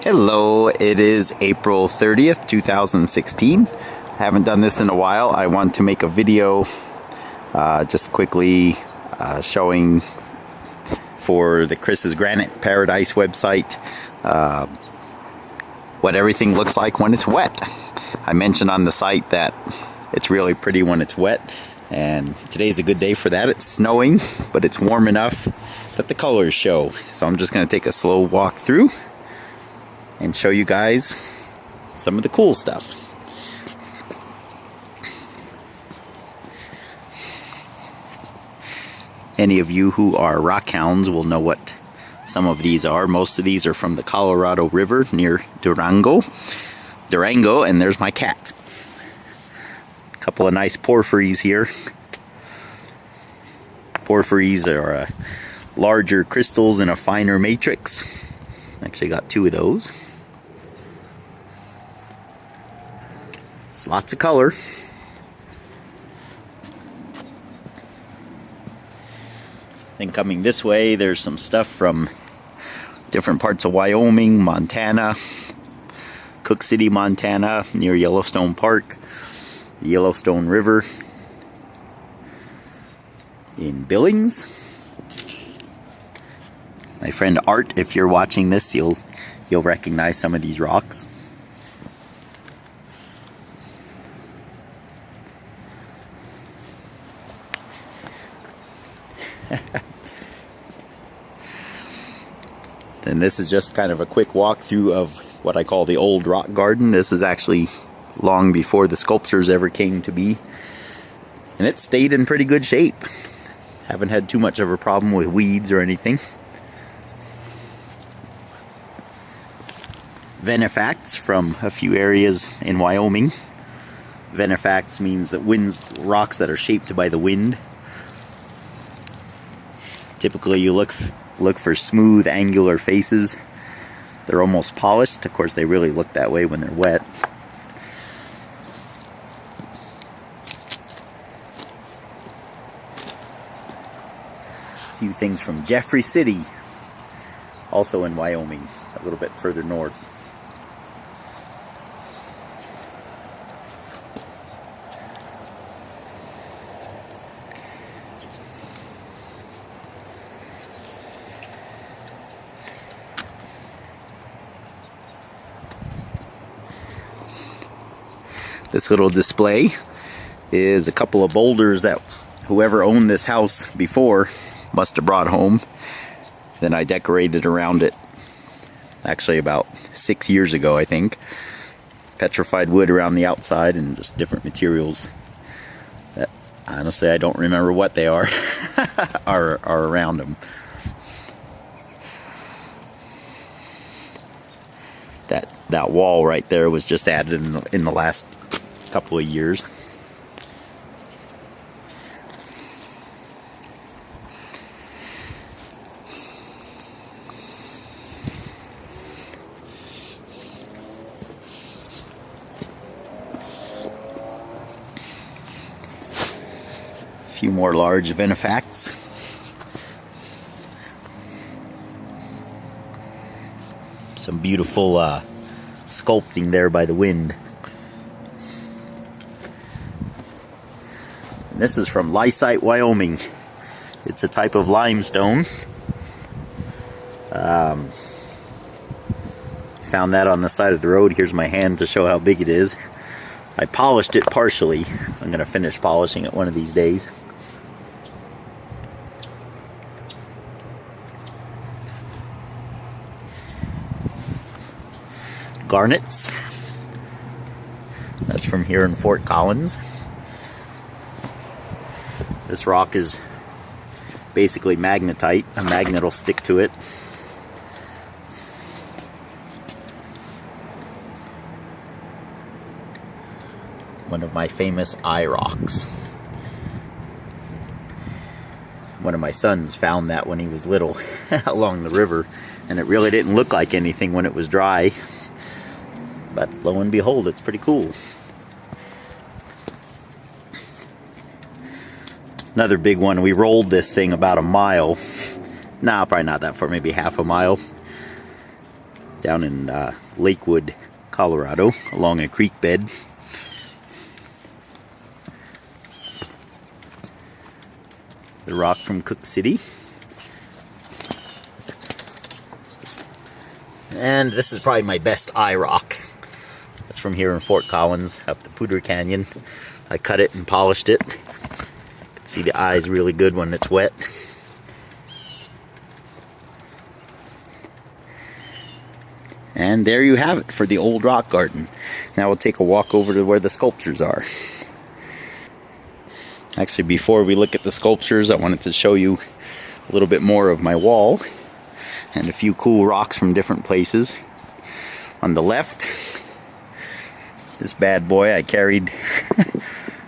Hello, it is April 30th, 2016. I haven't done this in a while. I want to make a video just quickly showing for the Chris's Granite Paradise website what everything looks like when it's wet. I mentioned on the site that it's really pretty when it's wet, and today's a good day for that. It's snowing, but it's warm enough that the colors show. So I'm just going to take a slow walk through and show you guys some of the cool stuff. Any of you who are rock hounds will know what some of these are. Most of these are from the Colorado River near Durango, and there's my cat. A couple of nice porphyries here. Porphyries are larger crystals in a finer matrix. Actually got two of those. It's lots of color. Then coming this way, there's some stuff from different parts of Wyoming, Montana, Cook City, Montana, near Yellowstone Park, the Yellowstone River in Billings. My friend Art, if you're watching this, you'll recognize some of these rocks. And this is just kind of a quick walkthrough of what I call the old rock garden. This is actually long before the sculptures ever came to be, and it stayed in pretty good shape. Haven't had too much of a problem with weeds or anything. Venefacts from a few areas in Wyoming. Venefacts means that rocks that are shaped by the wind. Typically you look for smooth, angular faces. They're almost polished. Of course, they really look that way when they're wet. A few things from Jeffrey City, also in Wyoming, a little bit further north. This little display is a couple of boulders that whoever owned this house before must have brought home. Then I decorated around it, actually about 6 years ago, I think. Petrified wood around the outside and just different materials that honestly I don't remember what they are are around them. That wall right there was just added in the last couple of years. A few more large Venefacts. Some beautiful sculpting there by the wind. And this is from Lysite, Wyoming. It's a type of limestone. Found that on the side of the road. Here's my hand to show how big it is. I polished it partially. I'm going to finish polishing it one of these days. Garnets. That's from here in Fort Collins. This rock is basically magnetite. A magnet will stick to it. One of my famous eye rocks. One of my sons found that when he was little along the river, and it really didn't look like anything when it was dry. But lo and behold, it's pretty cool. Another big one, we rolled this thing about a mile. No, probably not that far, maybe half a mile. down in Lakewood, Colorado, along a creek bed. The rock from Cook City. And this is probably my best eye rock. That's from here in Fort Collins, up the Poudre Canyon. I cut it and polished it. You can see the eye's really good when it's wet. And there you have it for the old rock garden. Now we'll take a walk over to where the sculptures are. Actually, before we look at the sculptures, I wanted to show you a little bit more of my wall and a few cool rocks from different places. On the left, this bad boy I carried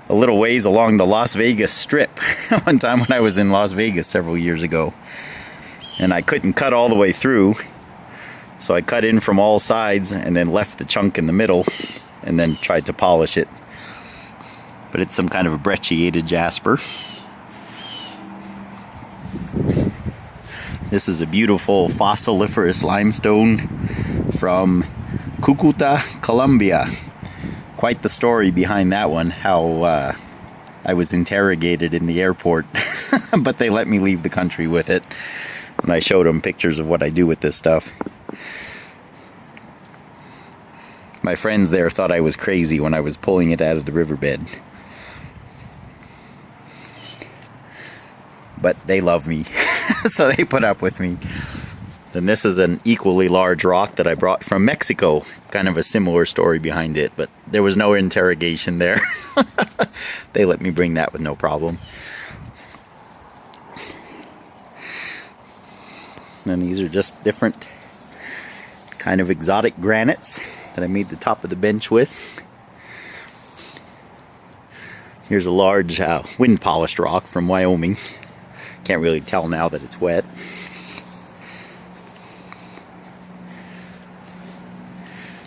a little ways along the Las Vegas Strip one time when I was in Las Vegas several years ago. And I couldn't cut all the way through, so I cut in from all sides and then left the chunk in the middle and then tried to polish it. But it's some kind of a brecciated jasper. This is a beautiful fossiliferous limestone from Cucuta, Colombia. Quite the story behind that one, how I was interrogated in the airport, but they let me leave the country with it. And I showed them pictures of what I do with this stuff. My friends there thought I was crazy when I was pulling it out of the riverbed. But they love me, so they put up with me. Then this is an equally large rock that I brought from Mexico. Kind of a similar story behind it, but there was no interrogation there. They let me bring that with no problem. And these are just different kind of exotic granites that I made the top of the bench with. Here's a large wind polished rock from Wyoming. Can't really tell now that it's wet.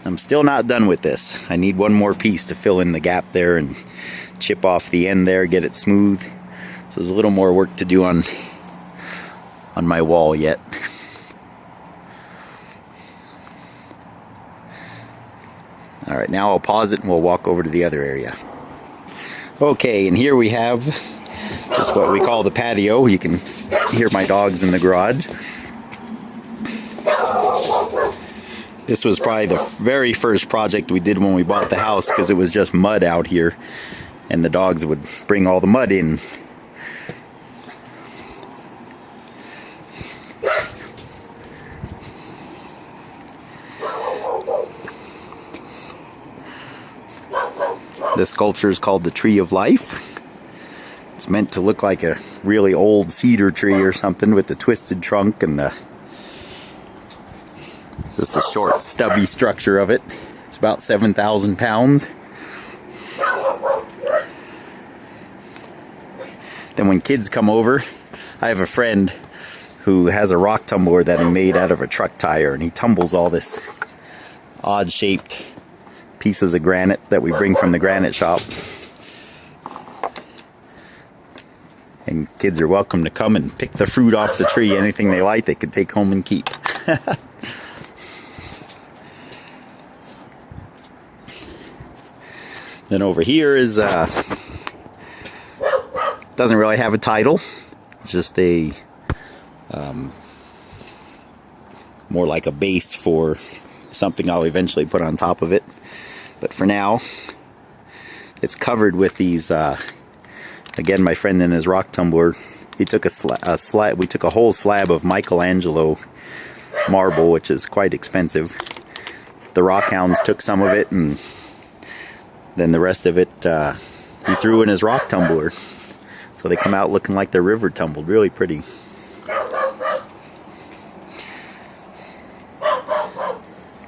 I'm still not done with this. I need one more piece to fill in the gap there and chip off the end there, get it smooth. So there's a little more work to do on my wall yet. Alright, now I'll pause it and we'll walk over to the other area. Okay, and here we have just what we call the patio. You can hear my dogs in the garage. This was probably the very first project we did when we bought the house, because it was just mud out here and the dogs would bring all the mud in. This sculpture is called the Tree of Life. It's meant to look like a really old cedar tree or something with the twisted trunk and just the short, stubby structure of it. It's about 7,000 pounds. Then when kids come over, I have a friend who has a rock tumbler that he made out of a truck tire, and he tumbles all this odd-shaped pieces of granite that we bring from the granite shop. And kids are welcome to come and pick the fruit off the tree. Anything they like, they can take home and keep. Then over here is doesn't really have a title. It's just a more like a base for something I'll eventually put on top of it. But for now, it's covered with these. Again, my friend in his rock tumbler, he took a slab. We took a whole slab of Michelangelo marble, which is quite expensive. The rock hounds took some of it, and then the rest of it he threw in his rock tumbler. So they come out looking like they're river tumbled. Really pretty.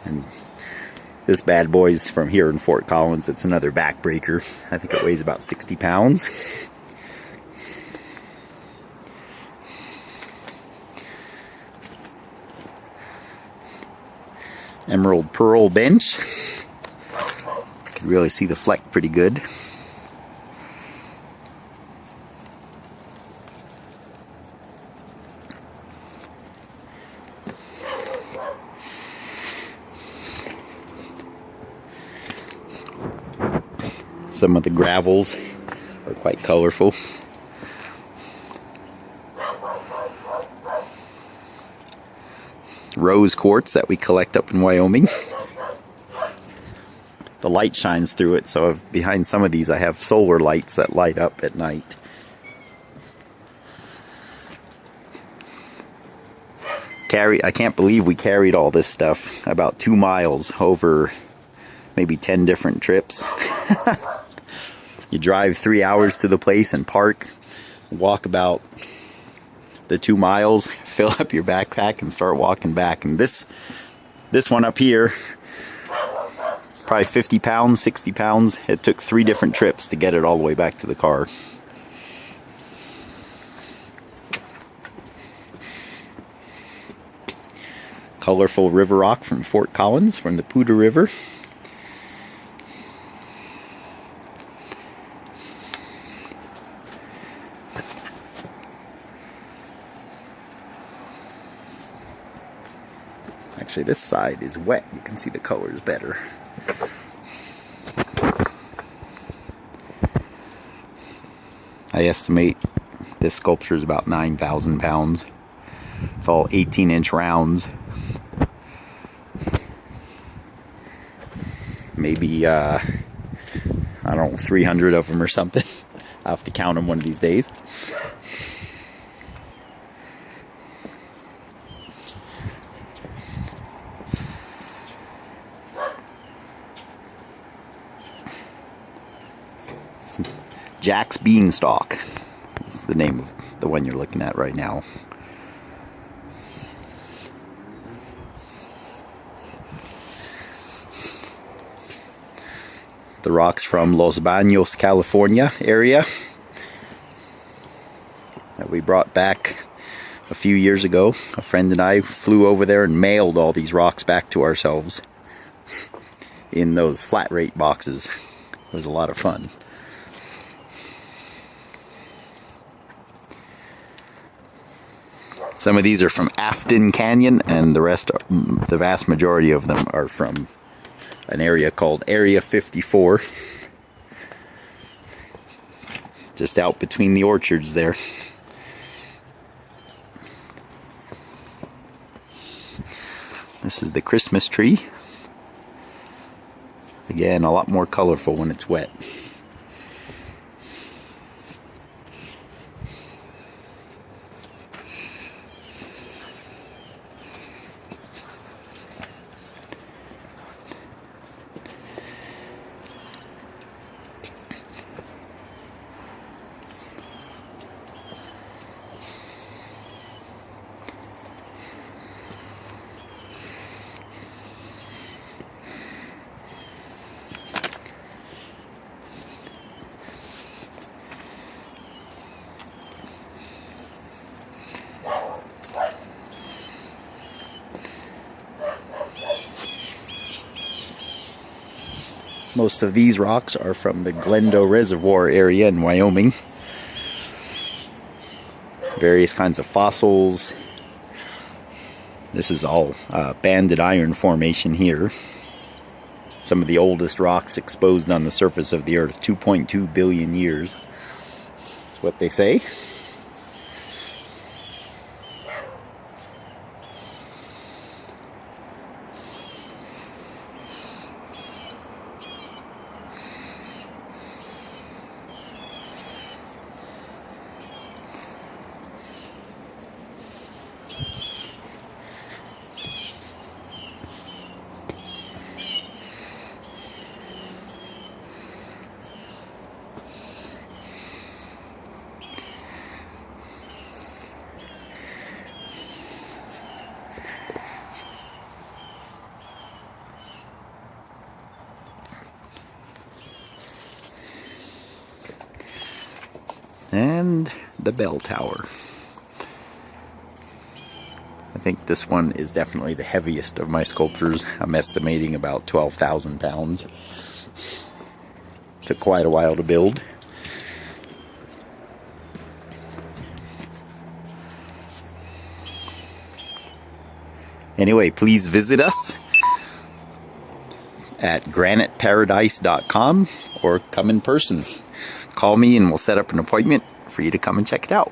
And this bad boy's from here in Fort Collins. It's another backbreaker. I think it weighs about 60 pounds. Emerald pearl bench. You can really see the fleck pretty good. Some of the gravels are quite colorful. Rose quartz that we collect up in Wyoming. The light shines through it, so behind some of these I have solar lights that light up at night. I can't believe we carried all this stuff about 2 miles over maybe 10 different trips. You drive 3 hours to the place and park, walk about the 2 miles, fill up your backpack and start walking back. And this one up here, probably 50 pounds, 60 pounds. It took 3 different trips to get it all the way back to the car. Colorful river rock from Fort Collins, from the Poudre River. Actually, this side is wet. You can see the colors better. I estimate this sculpture is about 9,000 pounds. It's all 18-inch rounds. Maybe, I don't know, 300 of them or something. I'll have to count them one of these days. Jack's Beanstalk is the name of the one you're looking at right now. The rocks from Los Baños, California area that we brought back a few years ago. A friend and I flew over there and mailed all these rocks back to ourselves in those flat rate boxes. It was a lot of fun. Some of these are from Afton Canyon, and the vast majority of them are from an area called Area 54. Just out between the orchards there. This is the Christmas tree. Again, a lot more colorful when it's wet. Most of these rocks are from the Glendo Reservoir area in Wyoming. Various kinds of fossils. This is all banded iron formation here. Some of the oldest rocks exposed on the surface of the earth, 2.2 billion years. That's what they say. And the bell tower. I think this one is definitely the heaviest of my sculptures. I'm estimating about 12,000 pounds. Took quite a while to build. Anyway, please visit us at graniteparadise.com or come in person. Call me and we'll set up an appointment for you to come and check it out.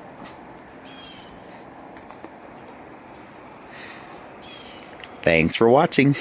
Thanks for watching.